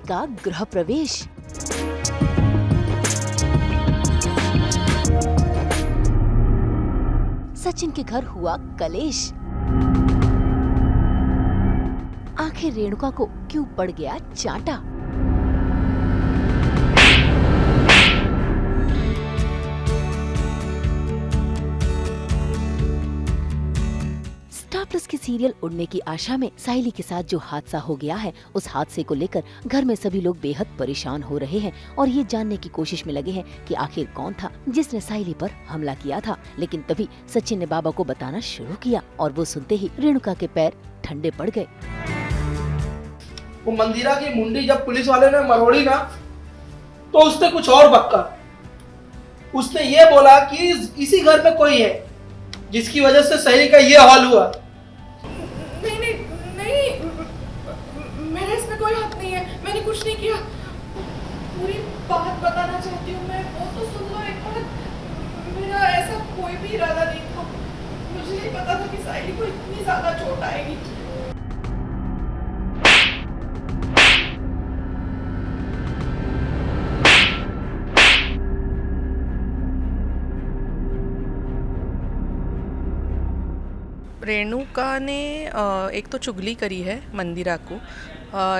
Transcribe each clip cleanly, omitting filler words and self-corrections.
का गृह प्रवेश। सचिन के घर हुआ कलेश। आखिर रेणुका को क्यों पड़ गया चांटा? स्टार प्लस के सीरियल उड़ने की आशा में साइली के साथ जो हादसा हो गया है, उस हादसे को लेकर घर में सभी लोग बेहद परेशान हो रहे हैं और ये जानने की कोशिश में लगे हैं कि आखिर कौन था जिसने साइली पर हमला किया था। लेकिन तभी सचिन ने बाबा को बताना शुरू किया और वो सुनते ही रेणुका के पैर ठंडे पड़ गए। वो मंदिरा की मुंडी जब पुलिस वाले ने मरोड़ी ना, तो उसने कुछ और बक्का। उसने ये बोला कि इसी घर में कोई है जिसकी वजह से सही का ये हाल हुआ। नहीं, मेरा इसमें कोई हाथ नहीं है, मैंने कुछ नहीं किया। पूरी बात बताना चाहती हूँ मैं, वो तो सुन लो एक बार। मेरा ऐसा कोई भी इरादा नहीं था। मुझे नहीं पता था कि साइली को इतनी ज्यादा चोट आएगी। रेणुका ने एक तो चुगली करी है मंदिरा को।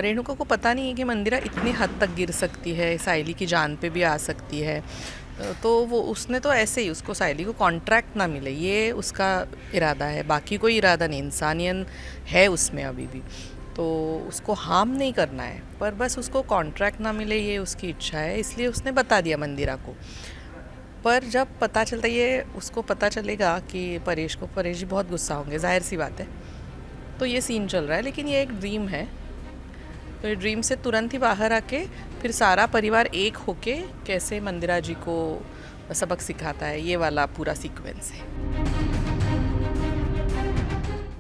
रेणुका को पता नहीं है कि मंदिरा इतनी हद तक गिर सकती है, साइली की जान पे भी आ सकती है। तो वो उसने तो ऐसे ही उसको साइली को कॉन्ट्रैक्ट ना मिले, ये उसका इरादा है। बाकी कोई इरादा नहीं, इंसानियत है उसमें अभी भी, तो उसको हार्म नहीं करना है, पर बस उसको कॉन्ट्रैक्ट ना मिले ये उसकी इच्छा है। इसलिए उसने बता दिया मंदिरा को। पर जब पता चलता, ये उसको पता चलेगा कि परेश जी बहुत गुस्सा होंगे, जाहिर सी बात है। तो ये सीन चल रहा है, लेकिन ये एक ड्रीम है। तो ये ड्रीम से तुरंत ही बाहर आके फिर सारा परिवार एक होके कैसे मंदिरा जी को सबक सिखाता है, ये वाला पूरा सीक्वेंस है।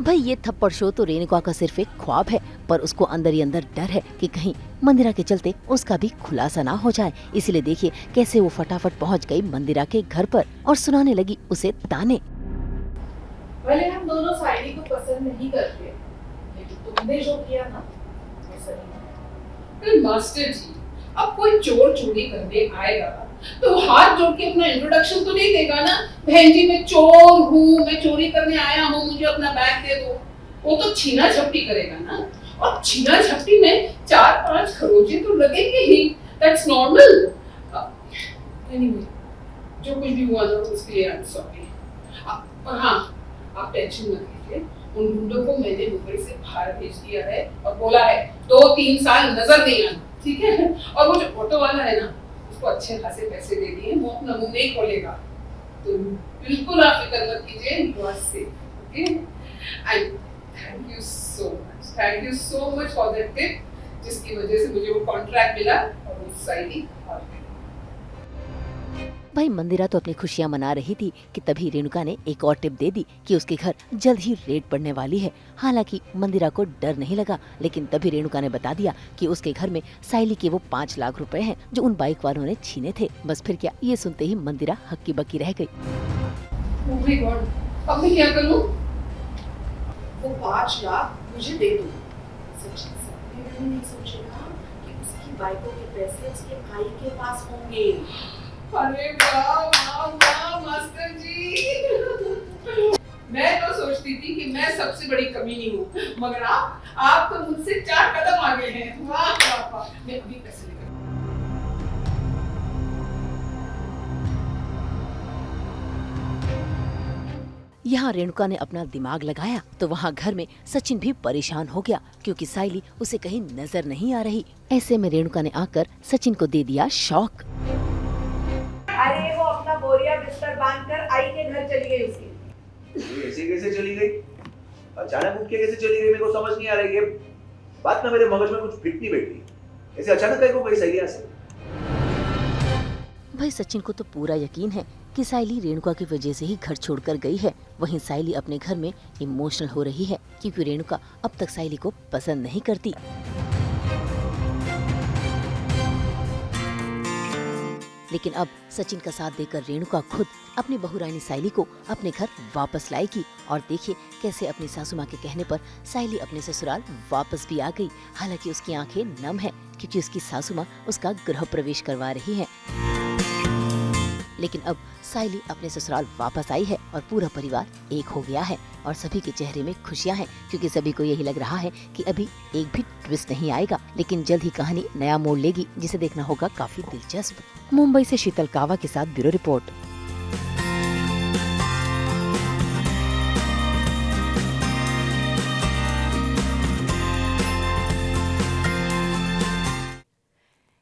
भाई ये थप्पड़ शो तो रेणुका का सिर्फ एक ख्वाब है, पर उसको अंदर ही अंदर डर है कि कहीं मंदिरा के चलते उसका भी खुलासा ना हो जाए। इसीलिए देखिए कैसे वो फटाफट पहुंच गई मंदिरा के घर पर और सुनाने लगी उसे ताने। भले हम दोनों साइली को पसंद नहीं करते, लेकिन तुमने जो किया ना वो सही है। अरे मास्टर जी, अब कोई चोर चोरी करने आएगा तो हाथ जोड़ के अपना इंट्रोडक्शन तो नहीं देगा ना, बहन जी मैं चोर हूँ, मैं चोरी करने आया हूँ, मुझे अपना बैग दे दो। वो तो छीना झपटी करेगा ना, और छीना झपटी में 4-5 खरोचे तो लगेंगे ही। That's normal. एनीवे, जो कुछ भी हुआ ना उसके लिए आई एम सॉरी। और हाँ, आप टेंशन मत लीजिए, उन गुंडों को मैंने मुंबई से बाहर भेज दिया है और बोला है 2-3 साल नजर नहीं आना, ठीक है। और वो जो ऑटो वाला है ना, उसको अच्छे खासे पैसे दे दिए, वो अपना मुंह नहीं खोलेगा। तो बिल्कुल आप फिक्र मत कीजिए, you are safe, okay. And thank you so much for that tip, जिसकी वजह से मुझे वो कॉन्ट्रैक्ट मिला और वो साइली। भाई मंदिरा तो अपनी खुशियां मना रही थी कि तभी रेणुका ने एक और टिप दे दी कि उसके घर जल्द ही रेड पड़ने वाली है। हालांकि मंदिरा को डर नहीं लगा, लेकिन तभी रेणुका ने बता दिया कि उसके घर में साइली के वो 5 लाख रुपए हैं जो उन बाइक वालों ने छीने थे। बस फिर क्या, ये सुनते ही मंदिरा हक्की बक्की रह गई। ओह माय गॉड, अब मैं क्या करूं? वो 5 लाख मुझे दे दो। सचिन सपने में भी नहीं सोचेगा कि उसकी बाइकों के पैसे उसके भाई के पास होंगे। अरे वाह वाह वाह मास्टर जी, मैं तो सोचती थी कि मैं सबसे बड़ी कमीनी हूँ, मगर आप तो मुझसे 4 कदम आगे हैं। वाह वाह वाह, मैं अभी पैसे लेकर। यहाँ रेणुका ने अपना दिमाग लगाया तो वहाँ घर में सचिन भी परेशान हो गया, क्योंकि साइली उसे कहीं नजर नहीं आ रही। ऐसे में रेणुका ने आकर सचिन को दे दिया शॉक। अरे वो अपना बोरिया बिस्तर बांधकर आई के घर चली गई उसकी। ऐसे कैसे चली गई? अचानक उठ के कैसे चली गई? मेरे को समझ नहीं आ रही है बात ना, मेरे मगज में कुछ फिट नहीं बैठी। ऐसे अचानक कहीं को गई साइली से? भाई सचिन को तो पूरा यकीन है कि साइली रेणुका की वजह से ही घर छोड़कर गई है। वहीं साइली अपने घर में इमोशनल हो रही है क्योंकि रेणुका अब तक साइली को पसंद नहीं करती। लेकिन अब सचिन का साथ देकर रेणुका खुद अपनी बहुरानी साइली को अपने घर वापस लाएगी। और देखिए कैसे अपनी सासू माँ के कहने पर साइली अपने ससुराल वापस भी आ गई। हालांकि उसकी आंखें नम है क्योंकि उसकी सासू माँ उसका गृह प्रवेश करवा रही है। लेकिन अब साइली अपने ससुराल वापस आई है और पूरा परिवार एक हो गया है और सभी के चेहरे में खुशियां हैं, क्योंकि सभी को यही लग रहा है कि अभी एक भी ट्विस्ट नहीं आएगा, लेकिन जल्द ही कहानी नया मोड़ लेगी जिसे देखना होगा काफी दिलचस्प। मुंबई से शीतल कावा के साथ ब्यूरो रिपोर्ट।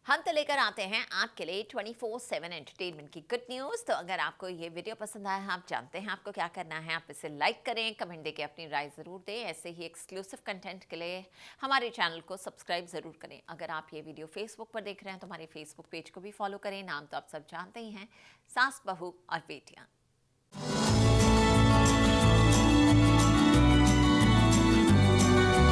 हम तो लेकर आते हैं आपके लिए 24/7 एंटरटेनमेंट की गुड न्यूज़। तो अगर आपको ये वीडियो पसंद आया है, आप जानते हैं आपको क्या करना है। आप इसे लाइक करें, कमेंट देके अपनी राय ज़रूर दें। ऐसे ही एक्सक्लूसिव कंटेंट के लिए हमारे चैनल को सब्सक्राइब ज़रूर करें। अगर आप ये वीडियो फेसबुक पर देख रहे हैं तो हमारे फेसबुक पेज को भी फॉलो करें। नाम तो आप सब जानते ही हैं, सास बहू और बेटियाँ।